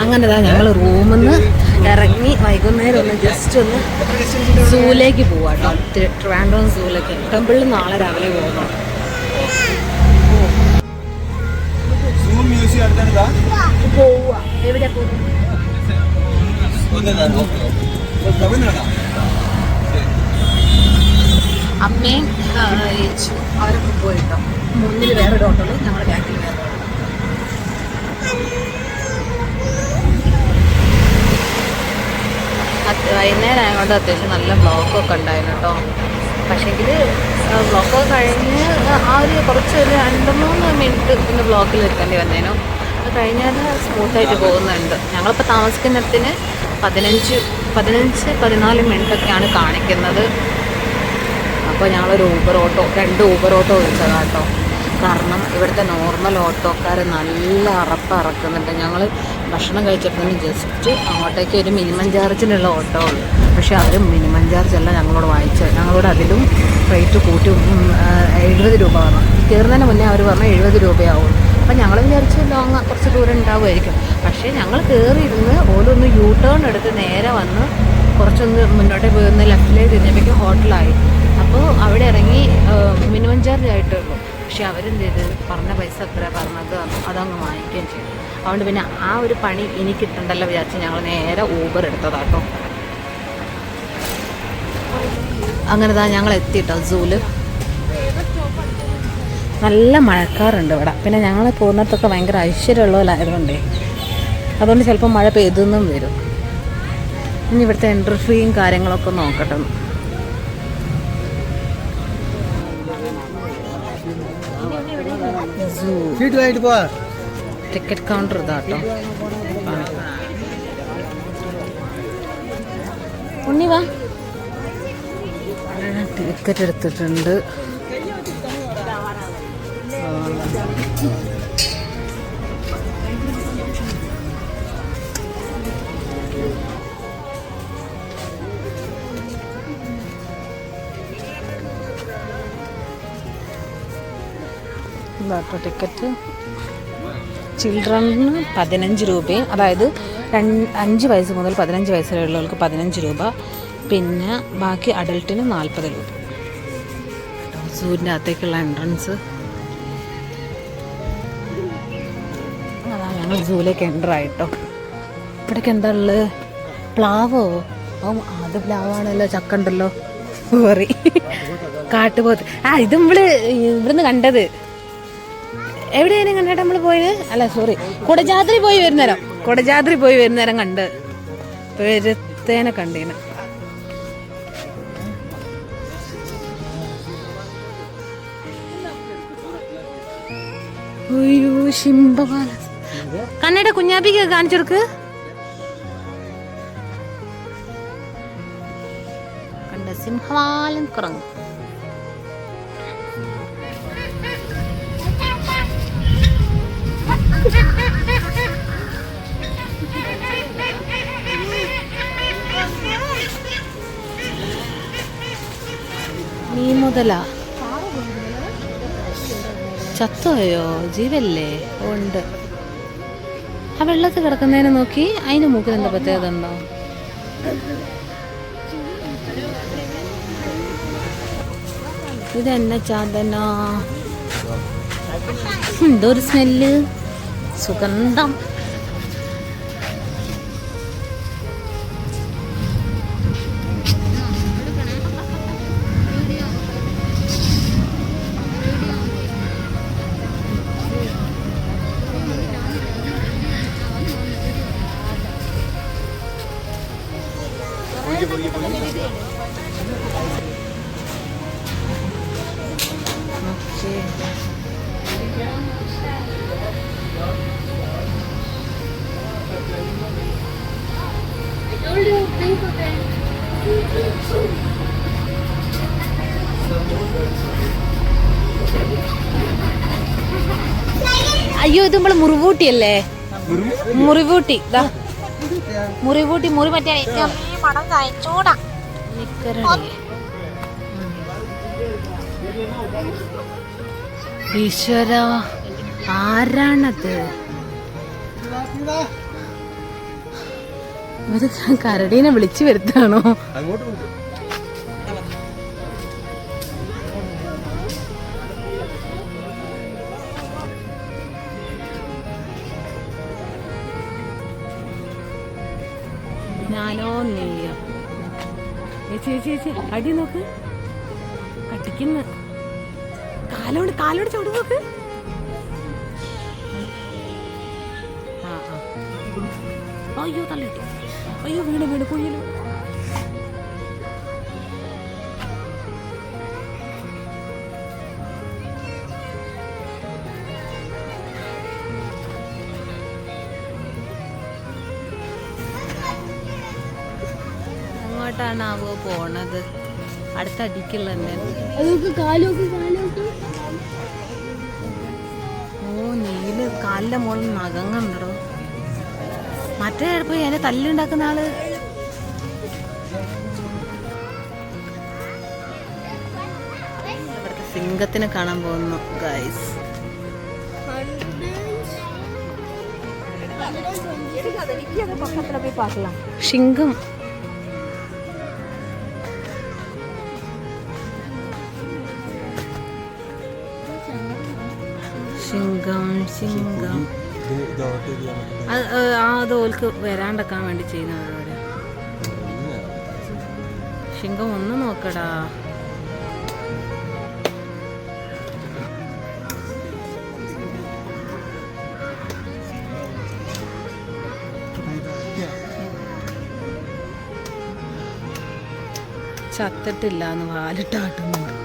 അങ്ങനെ ഞങ്ങൾ റൂമിൽ നിന്ന് ഇറങ്ങി വൈകുന്നേരം ഒന്ന് ജസ്റ്റ് ഒന്ന് സൂവിലേക്ക് പോവാം കേട്ടോ. ട്രിവാൻഡ്രം സൂവിലേക്ക്. ടെമ്പിളിൽ നാളെ രാവിലെ പോകണം. പോവാ എവിടെയാ പോകും? അമ്മയും ചേച്ചു അവരൊക്കെ പോയിട്ടോ. മുന്നിൽ വേറൊരു ഓട്ടോയിൽ ഞങ്ങൾ ബാക്കിൽ വേറെ. വൈകുന്നേരം ആയതുകൊണ്ട് അത്യാവശ്യം നല്ല ബ്ലോക്കൊക്കെ ഉണ്ടായിരുന്നു കേട്ടോ. പക്ഷേങ്കിൽ ബ്ലോക്കൊക്കെ കഴിഞ്ഞ് ആ ഒരു കുറച്ച് ഒരു 2-3 മിനിറ്റ് ഇന്ന് ബ്ലോക്കിൽ നിൽക്കേണ്ടി വന്നേനു. അത് കഴിഞ്ഞാൽ സ്മൂത്തായിട്ട് പോകുന്നുണ്ട്. ഞങ്ങളിപ്പോൾ താമസിക്കുന്നിടത്തിന് 15-14 മിനിറ്റൊക്കെയാണ് കാണിക്കുന്നത്. അപ്പോൾ ഞങ്ങളൊരു 2 ഊബർ ഓട്ടോ വിളിച്ചതാണ് കേട്ടോ. കാരണം ഇവിടുത്തെ നോർമൽ ഓട്ടോക്കാർ നല്ല ഇറക്കുന്നുണ്ട്. ഞങ്ങൾ ഭക്ഷണം കഴിച്ചപ്പോൾ ജസ്റ്റ് അങ്ങോട്ടേക്ക് ഒരു മിനിമം ചാർജിനുള്ള ഓട്ടോ ഉള്ളു. പക്ഷേ അവർ മിനിമം ചാർജ് അല്ല ഞങ്ങളോട് വാങ്ങിച്ചത്. ഞങ്ങളോട് അതിലും റേറ്റ് കൂട്ടി 70 രൂപ പറഞ്ഞു. കയറുന്നതിന് മുന്നേ അവർ പറഞ്ഞു 70 രൂപയാവും. അപ്പം ഞങ്ങൾ വിചാരിച്ച് ലോങ് കുറച്ച് ദൂരം ഉണ്ടാവുമായിരിക്കും. പക്ഷേ ഞങ്ങൾ കയറിയിരുന്ന് ഓരോന്ന് യൂ ടേൺ എടുത്ത് നേരെ വന്ന് കുറച്ചൊന്ന് മുന്നോട്ട് പോയിരുന്ന് ലെഫ്റ്റിലേക്ക് തിരിഞ്ഞപ്പോഴേക്കും ഹോട്ടലായി. അപ്പോൾ അവിടെ ഇറങ്ങി മിനിമം ചാർജ് ആയിട്ടേ ഉള്ളൂ. പക്ഷെ അവരെന്ത് ചെയ്ത് പറഞ്ഞ പൈസ എത്ര പറഞ്ഞത് അതങ്ങ് വാങ്ങിക്കുകയും ചെയ്തു. അതുകൊണ്ട് പിന്നെ ആ ഒരു പണി ഇനി കിട്ടണ്ടല്ലോ വിചാരിച്ച് ഞങ്ങൾ നേരെ ഊബർ എടുത്തതാട്ടോ. അങ്ങനെ ഞങ്ങൾ എത്തിയിട്ടോ സൂല്. നല്ല മഴക്കാറുണ്ട് ഇവിടെ. പിന്നെ ഞങ്ങൾ പോകുന്നിടത്തൊക്കെ ഭയങ്കര ഐശ്വര്യമുള്ളവരായതുകൊണ്ടേ അതുകൊണ്ട് ചിലപ്പോൾ മഴ പെയ്തെന്നും വരും. ഇനി ഇവിടുത്തെ എൻട്രി ഫീയും കാര്യങ്ങളൊക്കെ നോക്കട്ടെ. ടിക്കറ്റ് കൗണ്ടർ ഇതാട്ടോ. ഉണ്ണി വാ. ടിക്കറ്റ് എടുത്തിട്ടുണ്ട്. ഇതാട്ടോ ടിക്കറ്റ്. ചിൽഡ്രന് 15 രൂപയും, അതായത് 5 വയസ്സ് മുതൽ 15 വയസ്സ് വരെയുള്ളവർക്ക് 15 രൂപ. പിന്നെ ബാക്കി അഡൽട്ടിന് 40 രൂപ. സൂവിൻ്റെ അകത്തേക്കുള്ള എൻട്രൻസ്. അതാണ് ഞങ്ങൾ സൂവിലേക്ക് എൻ്റർ ആയിട്ടോ. ഇവിടേക്ക് എന്താ ഉള്ളത്? പ്ലാവോ? അത് പ്ലാവാണല്ലോ. ചക്ക ഉണ്ടല്ലോ. സോറി, കാട്ടുപോത്ത്. ഇത് ഇവിടുന്ന് കണ്ടത്. എവിടെയാണ് കണ്ടിട്ട് നമ്മൾ പോയത്? അല്ല സോറി, കുടജാദ്രി പോയി വരുന്നേരം കണ്ട് പെരുത്തേനെ കണ്ടീന്. അയ്യോ ശിംബപാല. കണ്ണട കുഞ്ഞാപ്പിക്ക് കാണിച്ചെടുക്ക്. കണ്ട സിംഹവാലൻ കുറങ്ങ്. നീ മുതല ചത്തോയോ? ജീവല്ലേ? ഉണ്ട്. ആ വെള്ളത്തിൽ കിടക്കുന്നതിനെ നോക്കി. അതിന് മൂക്കിൽ എന്താ പ്രത്യേകത ഉണ്ടോ? ഇതെന്നെ ചാതനോ? എന്തോ ഒരു സ്മെല്ല്, സുഗന്ധം. അയ്യോ, ഇത് നമ്മള് മുറിവൂട്ടിയല്ലേ? മുറിവൂട്ടി. മുറിവൂട്ടി മുറി മറ്റേ ചൂടാ. ഈശ്വര, ആരാണത്? ഇത് കരടീനെ വിളിച്ചു വരുത്താണോ? ഞാനോ നീയോ? ചേച്ചി അടി നോക്ക്, കട്ടിക്കുന്ന കാലോട് ചവിട് നോക്ക്. അയ്യോ തള്ളിട്ടു, അയ്യോ വീട് കുഴിയിലും. എങ്ങോട്ടാണാവോ പോണത്? അടുത്തടിക്കുള്ള ഓ നീല് കാലിന്റെ മുകളിൽ നഖങ്ങളുണ്ടോ? മറ്റേ പോയി അതിനെ തല്ലുണ്ടാക്കുന്ന ആള്. ഇവിടുത്തെ സിംഹത്തിനെ കാണാൻ പോകുന്നു ഗൈസ്. സിംഹം സിംഹം അത് ഓൽക്ക് വരാണ്ടക്കാൻ വേണ്ടി ചെയ്യുന്നവരെ. സിംഹം ഒന്ന് നോക്കടാ. ചത്തിട്ടില്ല എന്ന് വാലിട്ടാട്ടുന്നുണ്ട്.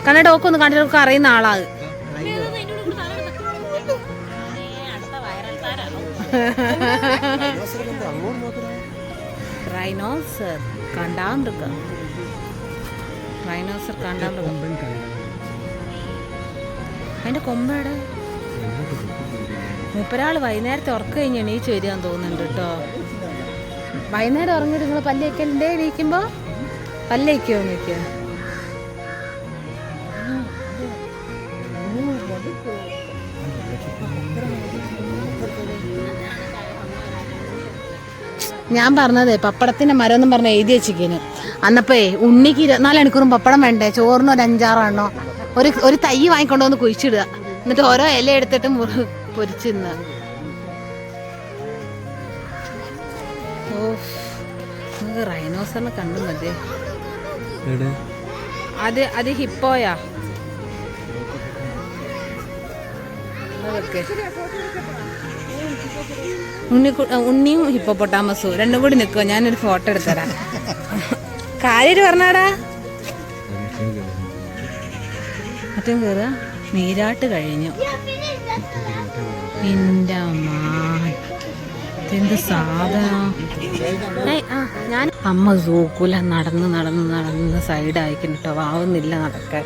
കണ്ണട ഓക്കൊന്ന് കണ്ടിട്ട് അറിയുന്ന ആളാ. റൈനോസർ കണ്ടാമൃഗ, റൈനോസർ കണ്ടാമൃഗ. അതിന്റെ കൊമ്പയുടെ മൂപ്പരാള് വൈകുന്നേരത്തെ ഉറക്കം കഴിഞ്ഞ് എണീച്ച് വരികയെന്ന് തോന്നുന്നുണ്ട് കേട്ടോ. വൈകുന്നേരം ഉറങ്ങിയിട്ട് നിങ്ങൾ പല്ലേക്കലിൻ്റെ എണീക്കുമ്പോ പല്ലേക്കോ നോക്കിയോ? ഞാൻ പറഞ്ഞതേ പപ്പടത്തിന്റെ മരം എന്നും പറഞ്ഞ എഴുതി വെച്ചിരിക്കുന്നു. അന്നപ്പേ ഉണ്ണിക്ക് 24 മണിക്കൂറും പപ്പടം വേണ്ടേ? ചോറിന് ഒരു 5-6 എണ്ണോ ഒരു തൈ വാങ്ങിക്കൊണ്ടുവന്ന് കുഴിച്ചിടുക, എന്നിട്ട് ഓരോ ഇല എടുത്തിട്ട് പൊരിച്ചിന്ന്. ഓ റൈനോസറിനെ കണ്ടു മതി. അത് ഹിപ്പോയാ? ഉണ്ണിയും ഹിപ്പോപ്പൊട്ടാമസും രണ്ടും കൂടി നിൽക്കുമോ? ഞാനൊരു ഫോട്ടോ എടുത്തരാം. കാര്യം പറഞ്ഞാടാ. മറ്റും കയറുക. നീരാട്ട് കഴിഞ്ഞു. എൻ്റെ എന്ത് സാധനം. ഞാൻ അമ്മ സൂക്കൂല നടന്ന് സൈഡായിക്കുന്നു കേട്ടോ. ആവുന്നില്ല നടക്കാൻ.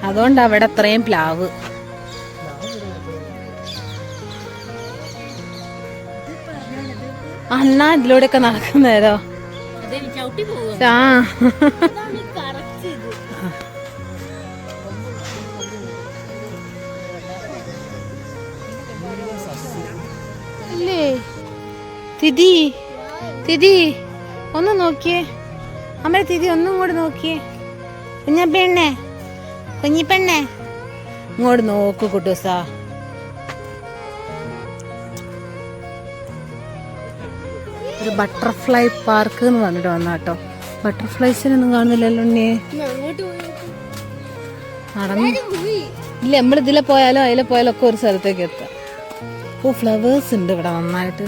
അതുകൊണ്ട് അവിടെ അത്രയും പ്ലാവ്. അന്നാ ഇതിലൂടെയൊക്കെ നടക്കുന്നേരോ. ആ അല്ലേ തിഥി ഒന്ന് നോക്കിയേ. അമ്മ തിഥി ഒന്നും കൂടെ നോക്കിയേ. കുഞ്ഞിപ്പെണ്ണെ ഇങ്ങോട്ട് നോക്കൂ കുട്ടൂസാ. ഒരു ബട്ടർഫ്ലൈ പാർക്ക് എന്ന് പറഞ്ഞിട്ട് വന്നാട്ടോ. ബട്ടർഫ്ലൈസിനൊന്നും കാണുന്നില്ലല്ലോ ഉണ്ണിയെ. നടന്നു ഇല്ല, നമ്മളിതിലെ പോയാലോ അതിലെ പോയാലോ ഒക്കെ ഒരു സ്ഥലത്തേക്ക് എത്താം. ഓ ഫ്ലവേഴ്സ് ഉണ്ട് ഇവിടെ നന്നായിട്ട്.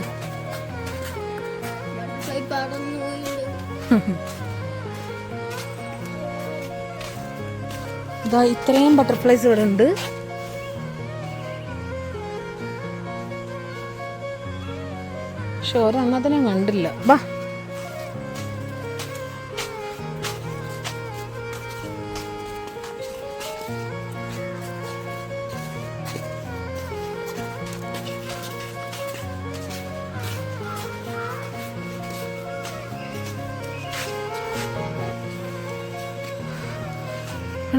ഇതാ ഇത്രയും ബട്ടർഫ്ലൈസ് ഇവിടെ ഉണ്ട്. പക്ഷെ ഒരെണ്ണത്തിനെ കണ്ടില്ല. വാ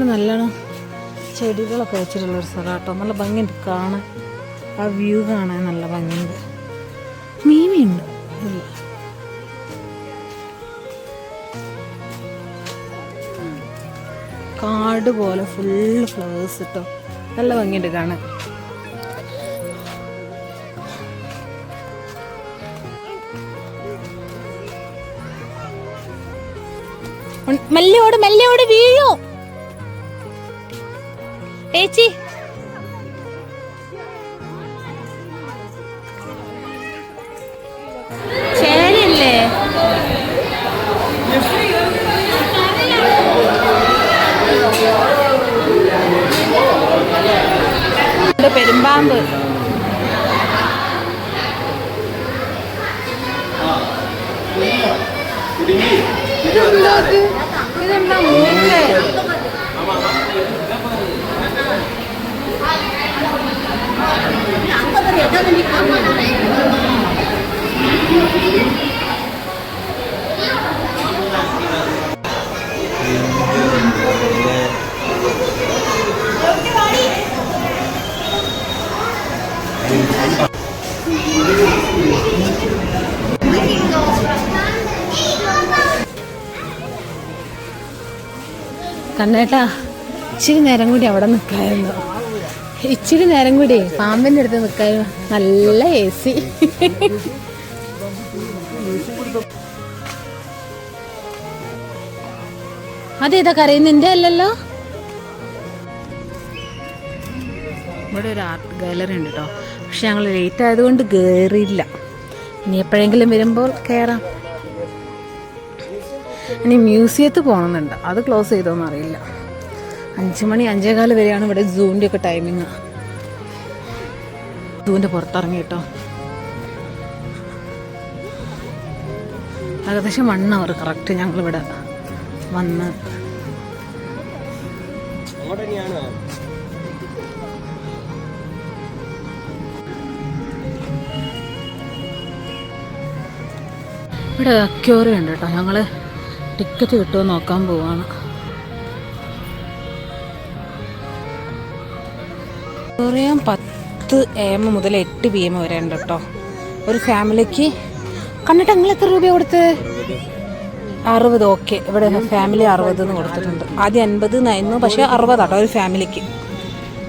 ഇവിടെ നല്ലോണം ചെടികളൊക്കെ വെച്ചിട്ടുള്ളൊരു സ്ഥലം കേട്ടോ. നല്ല ഭംഗിയുണ്ട് കാണാൻ. ആ വ്യൂ കാണാൻ നല്ല ഭംഗിയുണ്ട്. മീനുണ്ട് ഇല്ല. കാട് പോലെ ഫുള്ള് ഫ്ലവേഴ്സ് കേട്ടോ. നല്ല ഭംഗിയുണ്ട് കാണാൻ. മെല്ലോട് വീഴോ ഏച്ചി. ശരിയല്ലേ? പെരുമ്പാമ്പ്. ഇതെന്താ മൂക്ക്? കണ്ണേട്ടാ, ഇച്ചിരി നേരം കൂടി അവിടെ നിൽക്കായിരുന്നു. ഇച്ചിരി നേരം കൂടി പാമ്പിൻ്റെ അടുത്ത് നിൽക്കായിരുന്നു. നല്ല AC. അതേതാ കരയുന്നതിൻ്റെ അല്ലല്ലോ. ഇവിടെ ഒരു ആർട്ട് ഗാലറി ഉണ്ട് കേട്ടോ. പക്ഷെ ഞങ്ങൾ ലേറ്റ് ആയതുകൊണ്ട് കയറിയില്ല. ഇനി എപ്പോഴെങ്കിലും വരുമ്പോൾ കയറാം. ഇനി മ്യൂസിയത്തിൽ പോകണമെന്നുണ്ട്. അത് ക്ലോസ് ചെയ്തോന്നും അറിയില്ല. 5 മണി 5:15 വരെയാണ് ഇവിടെ സൂവിൻ്റെ ഒക്കെ ടൈമിങ്. സൂവിൻ്റെ പുറത്തിറങ്ങി കേട്ടോ. ഏകദേശം 1 അവർ കറക്റ്റ് ഞങ്ങളിവിടെ വന്ന്. ഇവിടെ അക്വേറിയം ഉണ്ട് കേട്ടോ. ഞങ്ങൾ ടിക്കറ്റ് കിട്ടുമോ നോക്കാൻ പോവാണ്. അക്വേറിയം 10 AM മുതൽ 8 PM വരെ ഉണ്ട് കേട്ടോ. ഒരു ഫാമിലിക്ക്. കണ്ടിട്ട് നിങ്ങൾ എത്ര രൂപയാണ് കൊടുത്ത്? 60. ഓക്കെ, ഇവിടെ ഫാമിലി 60 കൊടുത്തിട്ടുണ്ട്. ആദ്യം 50 ആയിരുന്നു, പക്ഷേ 60 കേട്ടോ ഒരു ഫാമിലിക്ക്.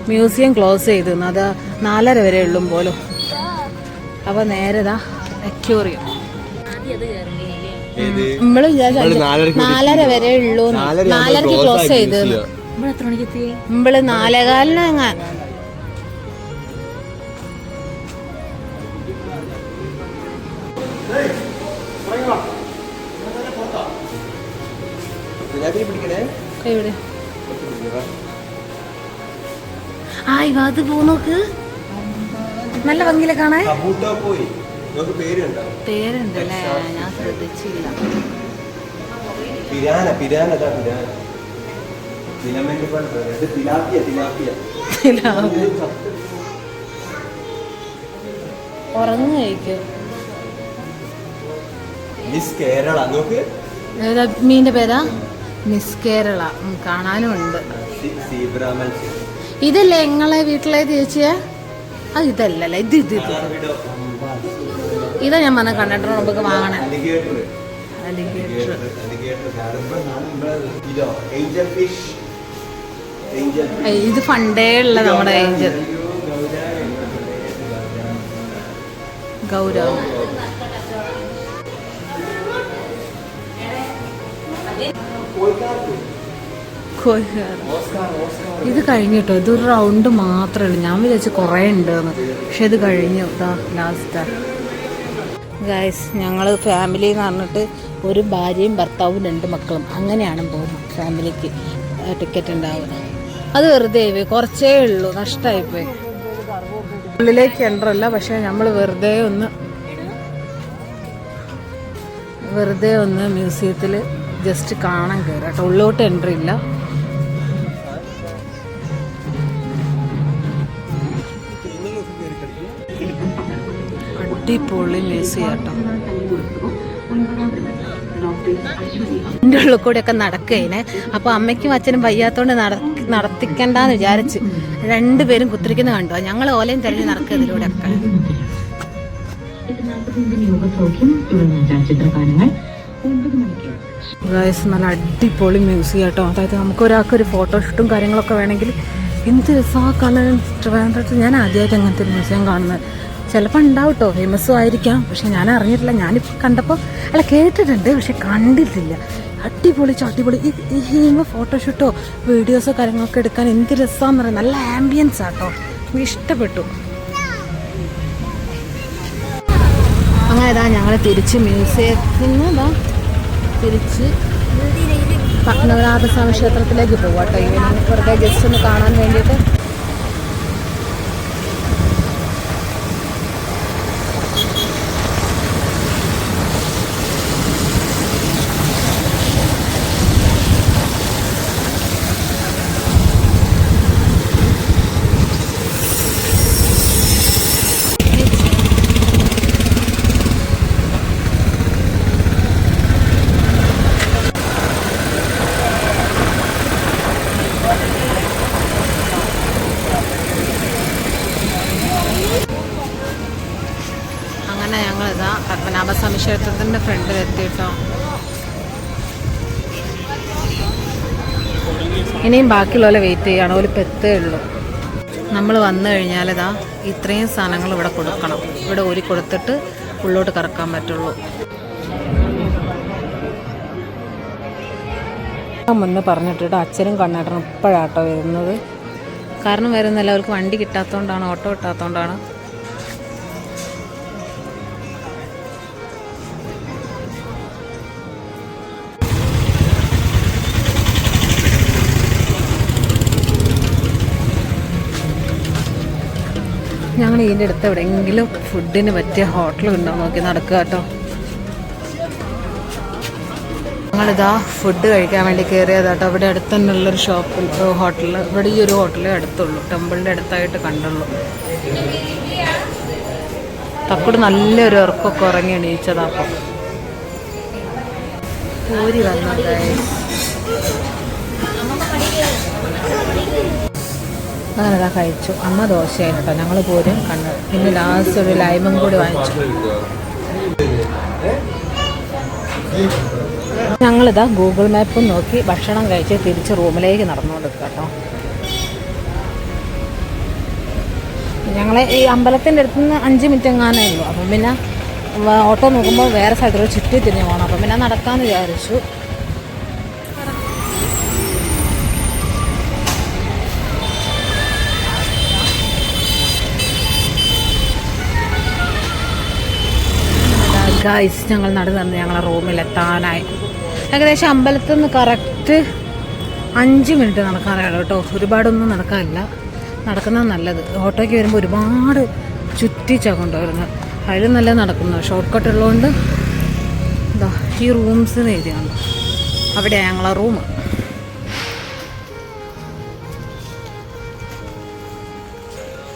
മ്യൂസിയം ക്ലോസ് ചെയ്തിരുന്നു. അത് 4:30 വരെ ഉള്ളും പോലും. അപ്പോൾ നേരെതാ അക്വേറിയം. നമ്മള് 4:30 വരെ ഉള്ളൂ. 4:30 ക്ലോസ് ചെയ്ത്. നമ്മള് 4:15 അത് പോന്നോക്ക്. നല്ല ഭംഗിയിലെ കാണാൻ. പേരുണ്ടല്ലേ, ഞാൻ ശ്രദ്ധിച്ചില്ല. ഉറങ്ങു കഴിക്കും. മീന്റെ പേരാ മിസ് കേരള. കാണാനും ഉണ്ട്. ഇതല്ലേ നിങ്ങളെ വീട്ടിലെ ചേച്ചിയ? അത് ഇതല്ലല്ലേ, ഇത് ഇതാ ഞാൻ പറഞ്ഞ കണ്ടിട്ട് നമുക്ക് വാങ്ങണേ. ഇത് പണ്ടേ ഉള്ള നമ്മുടെ ഏഞ്ചൽ ഗൗരവ്. ഇത് കഴിഞ്ഞിട്ടോ. ഇതൊരു റൗണ്ട് മാത്രമേ ഉള്ളൂ. ഞാൻ വിചാരിച്ചു കുറേ ഉണ്ടെന്ന്, പക്ഷെ ഇത് കഴിഞ്ഞു. ഇതാ ലാസ്റ്റ്. ഗൈസ്, ഞങ്ങൾ ഫാമിലി എന്ന് പറഞ്ഞിട്ട് ഒരു ഭാര്യയും ഭർത്താവും 2 മക്കളും അങ്ങനെയാണ് പോകുന്നത്. ഫാമിലിക്ക് ടിക്കറ്റ് ഉണ്ടാവുക. അത് വെറുതെ പോയി, കുറച്ചേ ഉള്ളൂ, നഷ്ടമായിപ്പോയി. ഉള്ളിലേക്ക് എൻ്ററല്ല, പക്ഷേ നമ്മൾ വെറുതെ ഒന്ന് മ്യൂസിയത്തിൽ ജസ്റ്റ് കാണാൻ കയറാം കേട്ടോ. ഉള്ളിലോട്ട് എൻട്രി ഇല്ല. അടിപൊളി മ്യൂസിയം കേട്ടോ. എൻ്റെ ഉള്ളിൽ കൂടെയൊക്കെ നടക്കുകയിനെ. അപ്പോൾ അമ്മയ്ക്കും അച്ഛനും വയ്യാത്തോണ്ട് നടത്തിക്കണ്ടെന്ന് വിചാരിച്ച് രണ്ടുപേരും കുത്തിരിക്കുന്ന കണ്ടു. ഞങ്ങൾ ഓലയും തിരഞ്ഞ് നടക്കുക ഇതിലൂടെയൊക്കെ. നല്ല അടിപൊളി മ്യൂസിയം കേട്ടോ. അതായത് നമുക്കൊരാൾക്കൊരു ഫോട്ടോഷൂട്ടും കാര്യങ്ങളൊക്കെ വേണമെങ്കിൽ എന്ത് രസമാണ് കാണാൻ. ട്രിവാൻഡ്രത്ത് ഞാൻ ആദ്യമായിട്ട് അങ്ങനത്തെ ഒരു മ്യൂസിയം കാണുന്നത്. ചിലപ്പോൾ ഉണ്ടാവും കേട്ടോ, ഫേമസും ആയിരിക്കാം, പക്ഷെ ഞാൻ അറിഞ്ഞിട്ടില്ല. ഞാനിപ്പോൾ കണ്ടപ്പോൾ കേട്ടിട്ടുണ്ട്, പക്ഷെ കണ്ടിട്ടില്ല. അടിപൊളി അടിപൊളി. ഈ ഫോട്ടോഷൂട്ടോ വീഡിയോസോ കാര്യങ്ങളൊക്കെ എടുക്കാൻ എന്ത് രസമാണെന്ന് പറയാം. നല്ല ആംബിയൻസ് ആട്ടോ, എനിക്ക് ഇഷ്ടപ്പെട്ടു. അങ്ങനെ ഇതാ ഞങ്ങൾ തിരിച്ച് മ്യൂസിയത്തിൽ നിന്ന് തിരിച്ച് പത്മനാഭസ്വാമി ക്ഷേത്രത്തിലേക്ക് പോകും കേട്ടോ. ഇവന് വെറുതെ ജസ്റ്റ് ഒന്ന് കാണാൻ വേണ്ടിയിട്ട്. അങ്ങനെ ഞങ്ങളിതാ പത്മനാഭസ്വാമി ക്ഷേത്രത്തിൻ്റെ ഫ്രണ്ടിൽ എത്തിയിട്ടോ. ഇനിയും ബാക്കിയുള്ളവരെ വെയിറ്റ് ചെയ്യണം, ഒരു പെത്തേ ഉള്ളൂ. നമ്മൾ വന്നു കഴിഞ്ഞാൽ ഇതാ ഇത്രയും സാധനങ്ങൾ ഇവിടെ കൊടുക്കണം. ഇവിടെ ഊരി കൊടുത്തിട്ട് ഉള്ളോട്ട് കറക്കാൻ പറ്റുള്ളൂ. മുന്നേ പറഞ്ഞിട്ട് അച്ഛനും കണ്ണേട്ടനും ഇപ്പോഴാട്ടോ വരുന്നത്. കാരണം വരുന്നില്ല, അവർക്ക് വണ്ടി കിട്ടാത്തതുകൊണ്ടാണ്, ഓട്ടോ കിട്ടാത്തതുകൊണ്ടാണ്. ഞങ്ങൾ ഇതിൻ്റെ അടുത്ത് എവിടെയെങ്കിലും ഫുഡിന് പറ്റിയ ഹോട്ടൽ ഉണ്ടോ നോക്കി നടക്കുക കേട്ടോ. ഞങ്ങളിതാ ഫുഡ് കഴിക്കാൻ വേണ്ടി കയറിയതാട്ടോ. ഇവിടെ അടുത്ത് തന്നെയുള്ളൊരു ഷോപ്പിൽ ഹോട്ടലിൽ, ഇവിടെ ഈ ഒരു ഹോട്ടലേ അടുത്തുള്ളൂ, ടെമ്പിളിൻ്റെ അടുത്തായിട്ട് കണ്ടുള്ളൂ. തക്കോട് നല്ലൊരു ഇറക്കൊക്കെ ഉറങ്ങി എണീച്ചതാ. അപ്പം പൂരി വന്നത് അങ്ങനെ ഇതാ കഴിച്ചു. അമ്മ ദോശയായിരുന്നു കേട്ടോ, ഞങ്ങൾ പോരും കണ്ടു. പിന്നെ ലാസ്റ്റ് ഒരു ലൈമും കൂടി വാങ്ങിച്ചു. ഞങ്ങളിതാ ഗൂഗിൾ മാപ്പും നോക്കി ഭക്ഷണം കഴിച്ച് തിരിച്ച് റൂമിലേക്ക് നടന്നുകൊണ്ടിരിക്കുക കേട്ടോ. ഞങ്ങളെ ഈ അമ്പലത്തിൻ്റെ അടുത്ത് നിന്ന് 5 മിനിറ്റ് എങ്ങാനേ ഉള്ളൂ. അപ്പം പിന്നെ ഓട്ടോ നോക്കുമ്പോൾ വേറെ സ്ഥലത്തോട് ചുറ്റി തിരിഞ്ഞ് പോകണം. അപ്പം പിന്നെ നടക്കാമെന്ന് വിചാരിച്ചു. ഗൈസ്, ഞങ്ങൾ നടന്ന് ഞങ്ങളെ റൂമിലെത്താനായി. ഏകദേശം അമ്പലത്തിൽ നിന്ന് കറക്റ്റ് 5 മിനിറ്റ് നടക്കാറുള്ളൂ കേട്ടോ. ഒരുപാടൊന്നും നടക്കാനില്ല, നടക്കുന്നത് നല്ലത്. ഓട്ടോയ്ക്ക് വരുമ്പോൾ ഒരുപാട് ചുറ്റിച്ചാണ് കൊണ്ടുവരുന്നത്. അതിൽ നല്ല നടക്കുന്നു. ഷോർട്ട് കട്ട് ഉള്ളതുകൊണ്ട് എന്താ ഈ റൂംസിന് എഴുതിയാണ്. അവിടെയാണ് ഞങ്ങളെ റൂം.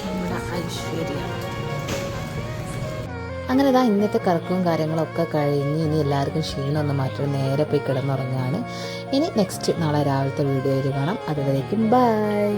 നമ്മുടെ ഐശ്വര്യ. അങ്ങനെ ഇതാ ഇന്നത്തെ കറക്കവും കാര്യങ്ങളൊക്കെ കഴിഞ്ഞ് ഇനി എല്ലാവർക്കും ക്ഷീണമൊന്നും മാറ്റി നേരെ പോയി കിടന്നുറങ്ങുകയാണ്. ഇനി നെക്സ്റ്റ് നാളെ രാവിലത്തെ വീഡിയോയിൽ കാണാം. അതുവരേക്കും ബൈ.